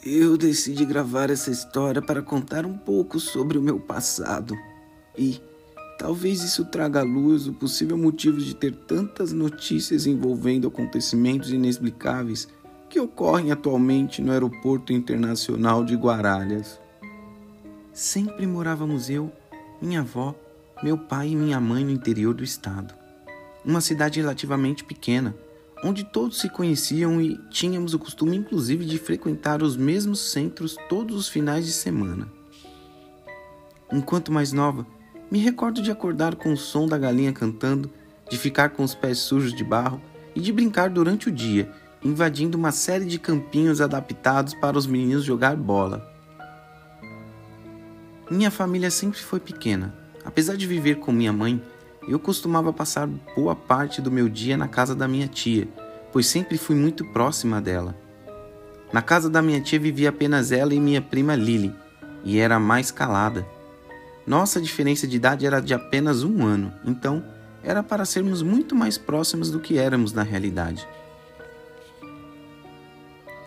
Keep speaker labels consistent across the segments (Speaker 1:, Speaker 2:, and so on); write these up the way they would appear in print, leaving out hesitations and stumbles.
Speaker 1: Eu decidi gravar essa história para contar um pouco sobre o meu passado e talvez isso traga à luz o possível motivo de ter tantas notícias envolvendo acontecimentos inexplicáveis que ocorrem atualmente no Aeroporto Internacional de Guarulhos. Sempre morávamos eu, minha avó, meu pai e minha mãe no interior do estado. Uma cidade relativamente pequena, onde todos se conheciam e tínhamos o costume inclusive de frequentar os mesmos centros todos os finais de semana. Enquanto mais nova, me recordo de acordar com o som da galinha cantando, de ficar com os pés sujos de barro e de brincar durante o dia, invadindo uma série de campinhos adaptados para os meninos jogar bola. Minha família sempre foi pequena. Apesar de viver com minha mãe, eu costumava passar boa parte do meu dia na casa da minha tia, pois sempre fui muito próxima dela. Na casa da minha tia vivia apenas ela e minha prima Lily, e era a mais calada. Nossa diferença de idade era de apenas 1 ano, então era para sermos muito mais próximos do que éramos na realidade.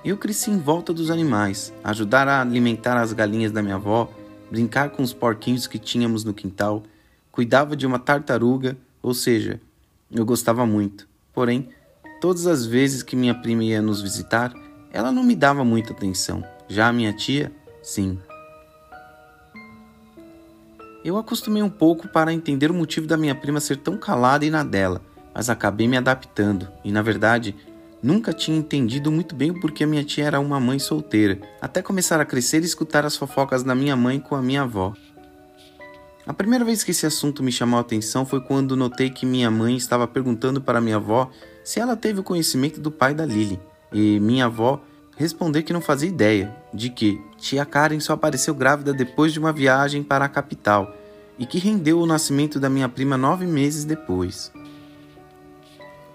Speaker 1: Eu cresci em volta dos animais, ajudar a alimentar as galinhas da minha avó, brincar com os porquinhos que tínhamos no quintal, cuidava de uma tartaruga, ou seja, eu gostava muito. Porém, todas as vezes que minha prima ia nos visitar, ela não me dava muita atenção. Já a minha tia, sim. Eu acostumei um pouco para entender o motivo da minha prima ser tão calada e na dela, mas acabei me adaptando e, na verdade, nunca tinha entendido muito bem o porquê minha tia era uma mãe solteira, até começar a crescer e escutar as fofocas da minha mãe com a minha avó. A primeira vez que esse assunto me chamou a atenção foi quando notei que minha mãe estava perguntando para minha avó se ela teve o conhecimento do pai da Lily, e minha avó respondeu que não fazia ideia, de que tia Karen só apareceu grávida depois de uma viagem para a capital, e que rendeu o nascimento da minha prima 9 meses depois.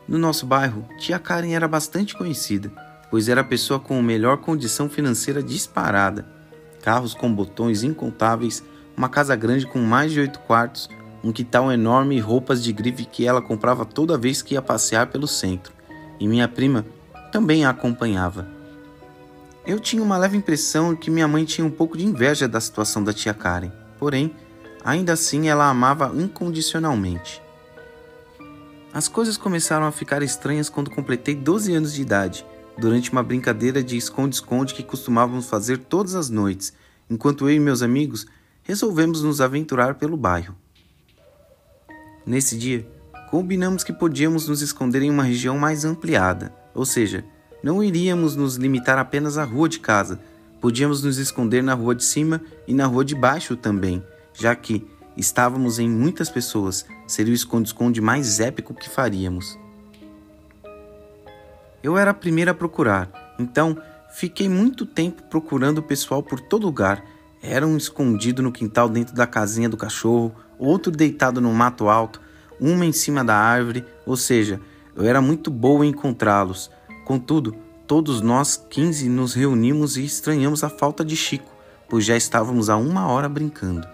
Speaker 1: No nosso bairro, tia Karen era bastante conhecida, pois era a pessoa com a melhor condição financeira disparada, carros com botões incontáveis, uma casa grande com mais de 8 quartos, um quintal enorme e roupas de grife que ela comprava toda vez que ia passear pelo centro, e minha prima também a acompanhava. Eu tinha uma leve impressão que minha mãe tinha um pouco de inveja da situação da tia Karen, porém, ainda assim ela a amava incondicionalmente. As coisas começaram a ficar estranhas quando completei 12 anos de idade, durante uma brincadeira de esconde-esconde que costumávamos fazer todas as noites, enquanto eu e meus amigos resolvemos nos aventurar pelo bairro. Nesse dia, combinamos que podíamos nos esconder em uma região mais ampliada, ou seja, não iríamos nos limitar apenas à rua de casa, podíamos nos esconder na rua de cima e na rua de baixo também, já que estávamos em muitas pessoas, seria o esconde-esconde mais épico que faríamos. Eu era a primeira a procurar, então fiquei muito tempo procurando o pessoal por todo lugar. Era um escondido no quintal dentro da casinha do cachorro, outro deitado no mato alto, uma em cima da árvore, ou seja, eu era muito boa em encontrá-los. Contudo, todos nós 15 nos reunimos e estranhamos a falta de Chico, pois já estávamos há 1 hora brincando.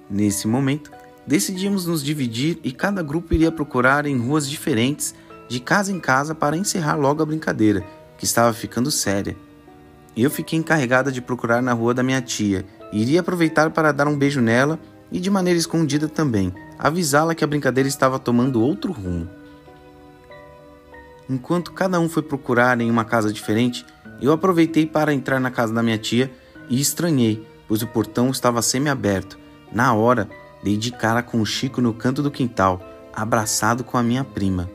Speaker 1: Nesse momento, decidimos nos dividir e cada grupo iria procurar em ruas diferentes, de casa em casa, para encerrar logo a brincadeira, que estava ficando séria. Eu fiquei encarregada de procurar na rua da minha tia e iria aproveitar para dar um beijo nela e, de maneira escondida também, avisá-la que a brincadeira estava tomando outro rumo. Enquanto cada um foi procurar em uma casa diferente, eu aproveitei para entrar na casa da minha tia e estranhei, pois o portão estava semi-aberto. Na hora, dei de cara com o Chico no canto do quintal, abraçado com a minha prima.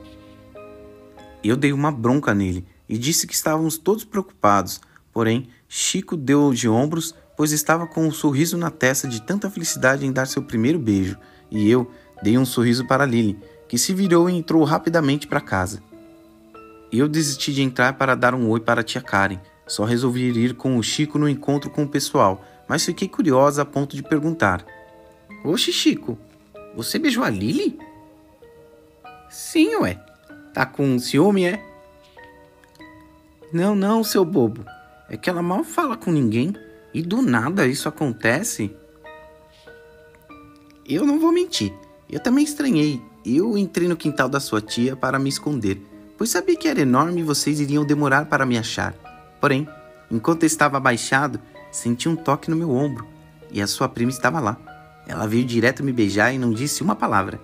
Speaker 1: Eu dei uma bronca nele e disse que estávamos todos preocupados. Porém, Chico deu de ombros, pois estava com um sorriso na testa de tanta felicidade em dar seu primeiro beijo, e eu dei um sorriso para Lily, que se virou e entrou rapidamente para casa. Eu desisti de entrar para dar um oi para a tia Karen, só resolvi ir com o Chico no encontro com o pessoal, mas fiquei curiosa a ponto de perguntar: "Oxe, Chico, você beijou a Lily?" "Sim, ué. Tá com ciúme, é?" Não, seu bobo. É que ela mal fala com ninguém e do nada isso acontece." "Eu não vou mentir, eu também estranhei. Eu entrei no quintal da sua tia para me esconder, pois sabia que era enorme e vocês iriam demorar para me achar. Porém, Enquanto eu estava abaixado, senti um toque no meu ombro e a sua prima estava lá. Ela veio direto me beijar e não disse uma palavra.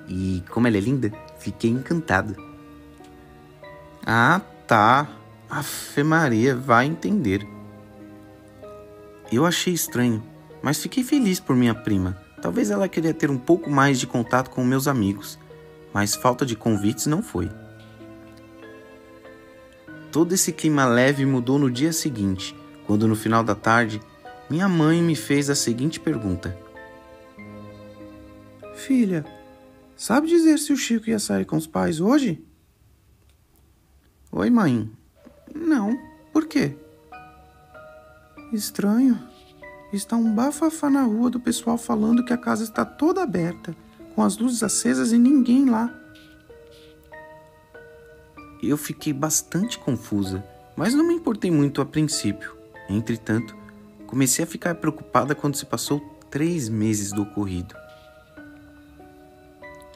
Speaker 1: E como ela é linda, fiquei encantado. Ah, tá. Afe Maria, vai entender. Eu achei estranho, mas fiquei feliz por minha prima. Talvez ela queria ter um pouco mais de contato com meus amigos, mas falta de convites não foi. Todo esse clima leve mudou no dia seguinte, quando no final da tarde, minha mãe me fez a seguinte pergunta. Filha, sabe dizer se o Chico ia sair com os pais hoje? Oi, mãe. Não, por quê? Estranho. Está um bafafá na rua do pessoal falando que a casa está toda aberta, com as luzes acesas e ninguém lá. Eu fiquei bastante confusa, mas não me importei muito a princípio. Entretanto, comecei a ficar preocupada quando se passou 3 meses do ocorrido.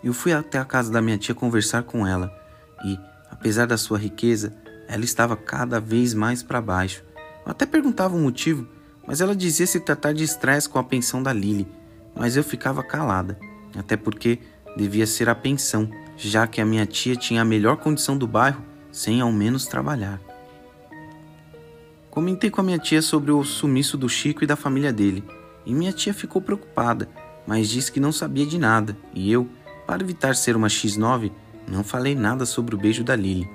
Speaker 1: Eu fui até a casa da minha tia conversar com ela e, apesar da sua riqueza, ela estava cada vez mais para baixo. Eu até perguntava o motivo, mas ela dizia se tratar de estresse com a pensão da Lily, mas eu ficava calada, até porque devia ser a pensão, já que a minha tia tinha a melhor condição do bairro sem ao menos trabalhar. Comentei com a minha tia sobre o sumiço do Chico e da família dele, e minha tia ficou preocupada, mas disse que não sabia de nada, e eu, para evitar ser uma X9, não falei nada sobre o beijo da Lily.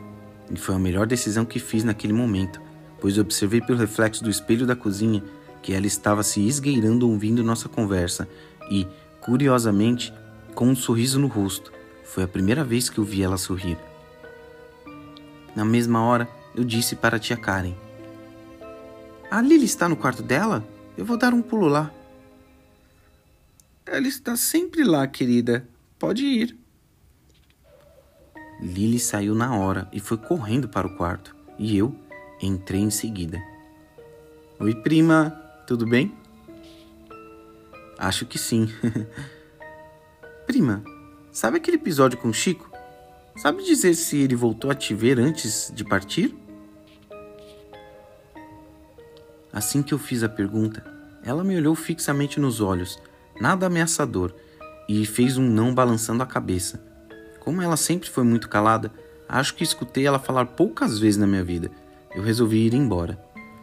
Speaker 1: E foi a melhor decisão que fiz naquele momento, pois observei pelo reflexo do espelho da cozinha que ela estava se esgueirando ouvindo nossa conversa e, curiosamente, com um sorriso no rosto. Foi a primeira vez que eu vi ela sorrir. Na mesma hora, eu disse para a tia Karen. A Lily está no quarto dela? Eu vou dar um pulo lá. Ela está sempre lá, querida. Pode ir. Lily saiu na hora e foi correndo para o quarto. E eu entrei em seguida. Oi, prima. Tudo bem? Acho que sim. Prima, sabe aquele episódio com o Chico? Sabe dizer se ele voltou a te ver antes de partir? Assim que eu fiz a pergunta, ela me olhou fixamente nos olhos, nada ameaçador, e fez um não balançando a cabeça. Como ela sempre foi muito calada, acho que escutei ela falar poucas vezes na minha vida. Eu resolvi ir embora.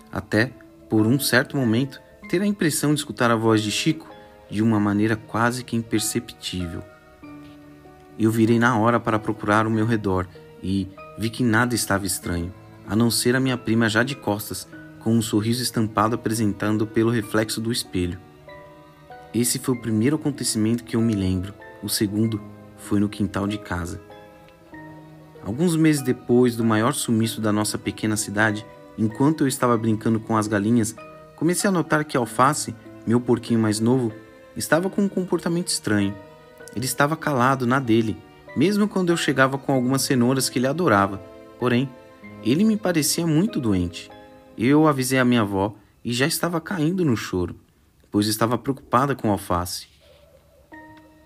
Speaker 1: Até, por um certo momento, ter a impressão de escutar a voz de Chico de uma maneira quase que imperceptível. Eu virei na hora para procurar o meu redor e vi que nada estava estranho, a não ser a minha prima já de costas, com um sorriso estampado apresentando pelo reflexo do espelho. Esse foi o primeiro acontecimento que eu me lembro. O segundo foi no quintal de casa. Alguns meses depois do maior sumiço da nossa pequena cidade, enquanto eu estava brincando com as galinhas, comecei a notar que Alface, meu porquinho mais novo, estava com um comportamento estranho. Ele estava calado na dele, mesmo quando eu chegava com algumas cenouras que ele adorava. Porém, ele me parecia muito doente. Eu avisei a minha avó e já estava caindo no choro, pois estava preocupada com Alface.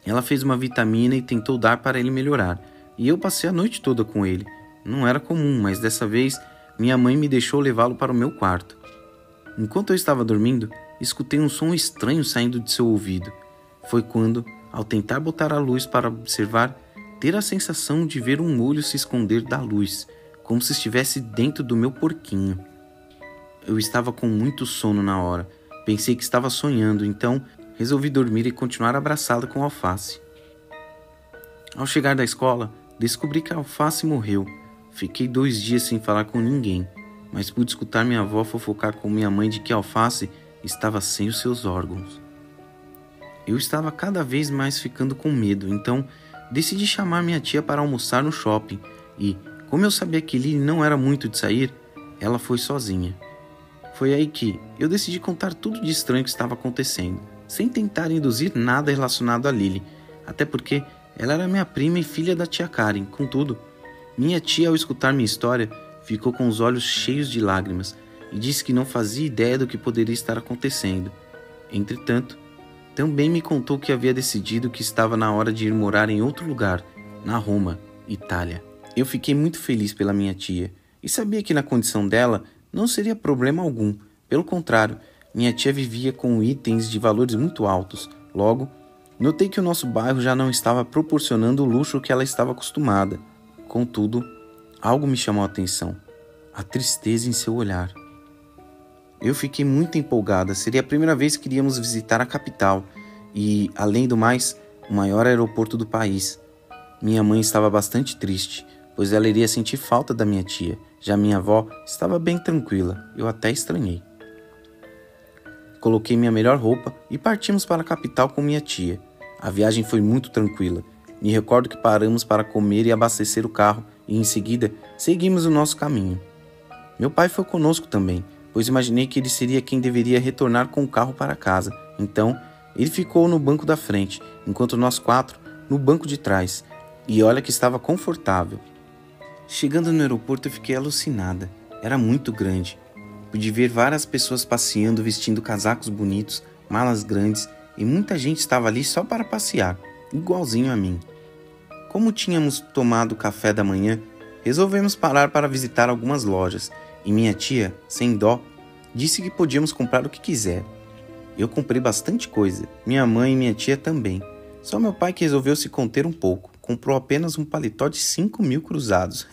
Speaker 1: Ela fez uma vitamina e tentou dar para ele melhorar, e eu passei a noite toda com ele. Não era comum, mas dessa vez minha mãe me deixou levá-lo para o meu quarto. Enquanto eu estava dormindo, escutei um som estranho saindo de seu ouvido. Foi quando, ao tentar botar a luz para observar, ter a sensação de ver um olho se esconder da luz, como se estivesse dentro do meu porquinho. Eu estava com muito sono na hora. Pensei que estava sonhando, então resolvi dormir e continuar abraçado com Alface. Ao chegar da escola, descobri que Alface morreu. Fiquei 2 dias sem falar com ninguém, mas pude escutar minha avó fofocar com minha mãe de que Alface estava sem os seus órgãos. Eu estava cada vez mais ficando com medo, então decidi chamar minha tia para almoçar no shopping e, como eu sabia que Lily não era muito de sair, ela foi sozinha. Foi aí que eu decidi contar tudo de estranho que estava acontecendo, sem tentar induzir nada relacionado a Lily, até porque ela era minha prima e filha da tia Karen. Contudo, minha tia, ao escutar minha história, ficou com os olhos cheios de lágrimas e disse que não fazia ideia do que poderia estar acontecendo. Entretanto, também me contou que havia decidido que estava na hora de ir morar em outro lugar, na Roma, Itália. Eu fiquei muito feliz pela minha tia e sabia que na condição dela não seria problema algum. Pelo contrário, minha tia vivia com itens de valores muito altos. Logo, notei que o nosso bairro já não estava proporcionando o luxo que ela estava acostumada. Contudo, algo me chamou a atenção: a tristeza em seu olhar. Eu fiquei muito empolgada. Seria a primeira vez que iríamos visitar a capital e, além do mais, o maior aeroporto do país. Minha mãe estava bastante triste, pois ela iria sentir falta da minha tia. Já minha avó estava bem tranquila. Eu até estranhei. Coloquei minha melhor roupa e partimos para a capital com minha tia. A viagem foi muito tranquila. Me recordo que paramos para comer e abastecer o carro e, em seguida, seguimos o nosso caminho. Meu pai foi conosco também, pois imaginei que ele seria quem deveria retornar com o carro para casa. Então, ele ficou no banco da frente, enquanto nós 4 no banco de trás. E olha que estava confortável. Chegando no aeroporto, eu fiquei alucinada. Era muito grande. Pude ver várias pessoas passeando, vestindo casacos bonitos, malas grandes, e muita gente estava ali só para passear, igualzinho a mim. Como tínhamos tomado café da manhã, resolvemos parar para visitar algumas lojas, e minha tia, sem dó, disse que podíamos comprar o que quiser. Eu comprei bastante coisa, minha mãe e minha tia também. Só meu pai que resolveu se conter um pouco, comprou apenas um paletó de 5.000 cruzados.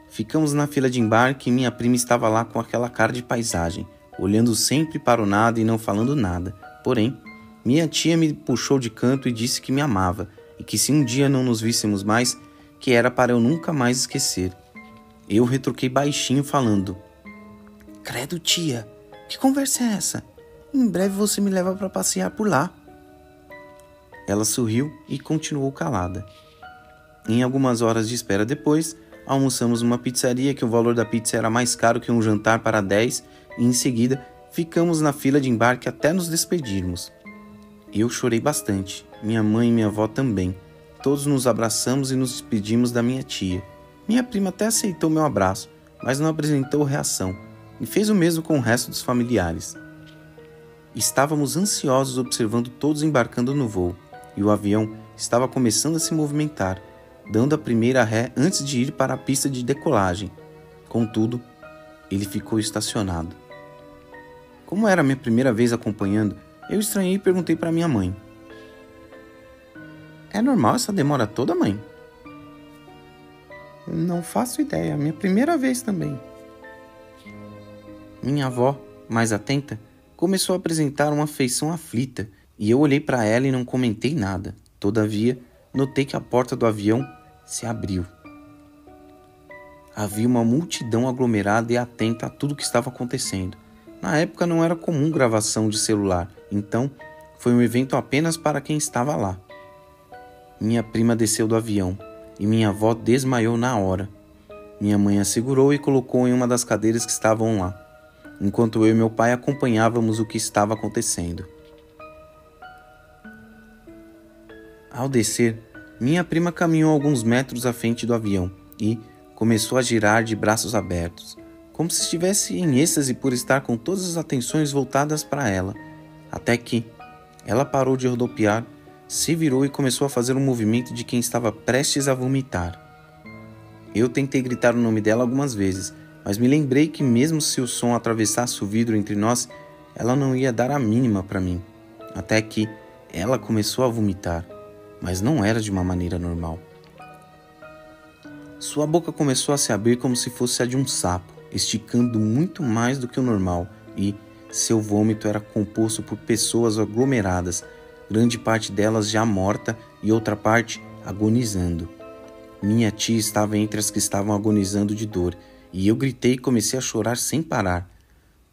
Speaker 1: Ficamos na fila de embarque e minha prima estava lá com aquela cara de paisagem, olhando sempre para o nada e não falando nada. Porém, minha tia me puxou de canto e disse que me amava e que se um dia não nos víssemos mais, que era para eu nunca mais esquecer. Eu retruquei baixinho falando: "Credo, tia, que conversa é essa? Em breve você me leva para passear por lá." Ela sorriu e continuou calada. Em algumas horas de espera depois, almoçamos numa pizzaria que o valor da pizza era mais caro que um jantar para 10 e em seguida ficamos na fila de embarque até nos despedirmos. Eu chorei bastante, minha mãe e minha avó também. Todos nos abraçamos e nos despedimos da minha tia. Minha prima até aceitou meu abraço, mas não apresentou reação e fez o mesmo com o resto dos familiares. Estávamos ansiosos observando todos embarcando no voo e o avião estava começando a se movimentar, dando a primeira ré antes de ir para a pista de decolagem. Contudo, ele ficou estacionado. Como era a minha primeira vez acompanhando, eu estranhei e perguntei para minha mãe: "É normal essa demora toda, mãe?" "Não faço ideia, minha primeira vez também." Minha avó, mais atenta, começou a apresentar uma feição aflita e eu olhei para ela e não comentei nada. Todavia, notei que a porta do avião se abriu. Havia uma multidão aglomerada e atenta a tudo o que estava acontecendo. Na época não era comum gravação de celular, então foi um evento apenas para quem estava lá. Minha prima desceu do avião e minha avó desmaiou na hora. Minha mãe a segurou e colocou em uma das cadeiras que estavam lá, enquanto eu e meu pai acompanhávamos o que estava acontecendo. Ao descer, minha prima caminhou alguns metros à frente do avião e começou a girar de braços abertos, como se estivesse em êxtase por estar com todas as atenções voltadas para ela, até que ela parou de rodopiar, se virou e começou a fazer um movimento de quem estava prestes a vomitar. Eu tentei gritar o nome dela algumas vezes, mas me lembrei que mesmo se o som atravessasse o vidro entre nós, ela não ia dar a mínima para mim, até que ela começou a vomitar, mas não era de uma maneira normal. Sua boca começou a se abrir como se fosse a de um sapo, esticando muito mais do que o normal, e seu vômito era composto por pessoas aglomeradas, grande parte delas já morta e outra parte agonizando. Minha tia estava entre as que estavam agonizando de dor, e eu gritei e comecei a chorar sem parar.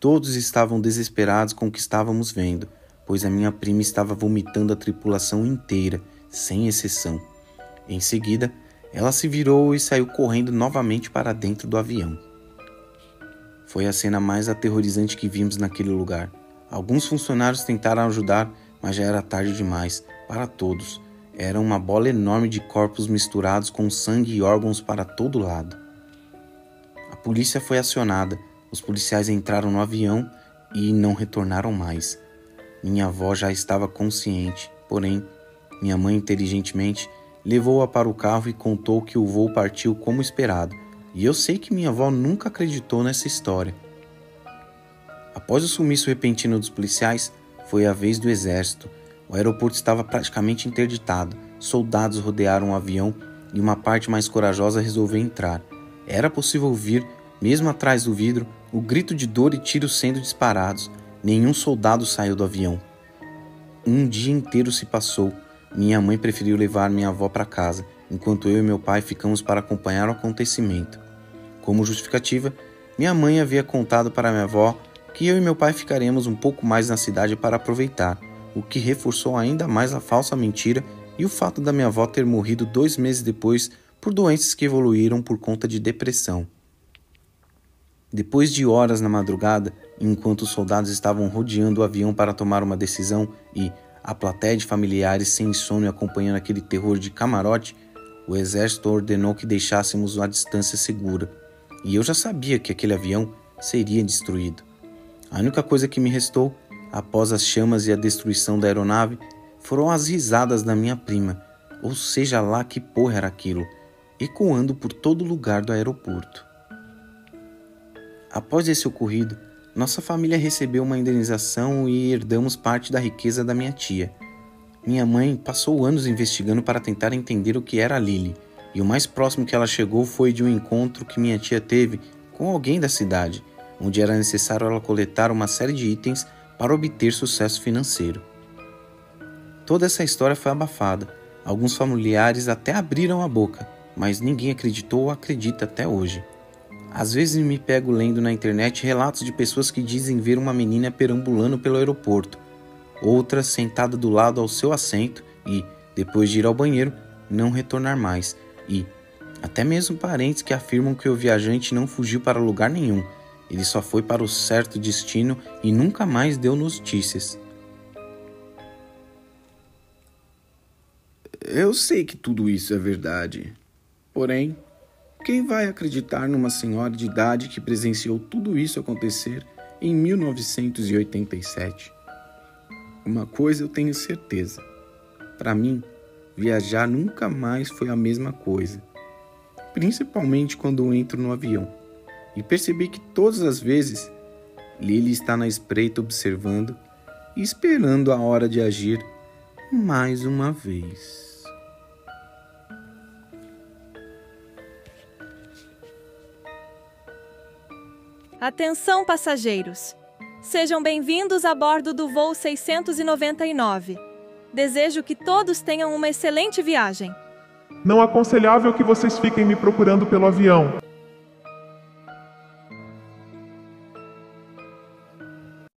Speaker 1: Todos estavam desesperados com o que estávamos vendo, pois a minha prima estava vomitando a tripulação inteira, sem exceção. Em seguida, ela se virou e saiu correndo novamente para dentro do avião. Foi a cena mais aterrorizante que vimos naquele lugar. Alguns funcionários tentaram ajudar, mas já era tarde demais para todos. Era uma bola enorme de corpos misturados com sangue e órgãos para todo lado. A polícia foi acionada, os policiais entraram no avião e não retornaram mais. Minha avó já estava consciente, porém, minha mãe inteligentemente levou-a para o carro e contou que o voo partiu como esperado E eu sei que minha avó nunca acreditou nessa história. Após o sumiço repentino dos policiais, foi a vez do exército. O aeroporto estava praticamente interditado. Soldados rodearam o avião e uma parte mais corajosa resolveu entrar. Era possível ouvir, mesmo atrás do vidro, o grito de dor e tiros sendo disparados. Nenhum soldado saiu do avião. Um dia inteiro se passou. Minha mãe preferiu levar minha avó para casa, enquanto eu e meu pai ficamos para acompanhar o acontecimento. Como justificativa, minha mãe havia contado para minha avó que eu e meu pai ficaremos um pouco mais na cidade para aproveitar, o que reforçou ainda mais a falsa mentira e o fato da minha avó ter morrido 2 meses depois por doenças que evoluíram por conta de depressão. Depois de horas na madrugada, enquanto os soldados estavam rodeando o avião para tomar uma decisão e a plateia de familiares sem sono acompanhando aquele terror de camarote, o exército ordenou que deixássemos a distância segura, e eu já sabia que aquele avião seria destruído. A única coisa que me restou, após as chamas e a destruição da aeronave, foram as risadas da minha prima, ou seja lá que porra era aquilo, ecoando por todo lugar do aeroporto. Após esse ocorrido, nossa família recebeu uma indenização e herdamos parte da riqueza da minha tia. Minha mãe passou anos investigando para tentar entender o que era a Lily, e o mais próximo que ela chegou foi de um encontro que minha tia teve com alguém da cidade, onde era necessário ela coletar uma série de itens para obter sucesso financeiro. Toda essa história foi abafada. Alguns familiares até abriram a boca, mas ninguém acreditou ou acredita até hoje. Às vezes me pego lendo na internet relatos de pessoas que dizem ver uma menina perambulando pelo aeroporto, outra sentada do lado ao seu assento e, depois de ir ao banheiro, não retornar mais, e até mesmo parentes que afirmam que o viajante não fugiu para lugar nenhum, ele só foi para o certo destino e nunca mais deu notícias. Eu sei que tudo isso é verdade, porém, quem vai acreditar numa senhora de idade que presenciou tudo isso acontecer em 1987? Uma coisa eu tenho certeza. Para mim, viajar nunca mais foi a mesma coisa. Principalmente quando eu entro no avião. E percebi que todas as vezes, Lily está na espreita observando e esperando a hora de agir mais uma vez.
Speaker 2: Atenção, passageiros! Sejam bem-vindos a bordo do voo 699. Desejo que todos tenham uma excelente viagem.
Speaker 3: Não é aconselhável que vocês fiquem me procurando pelo avião.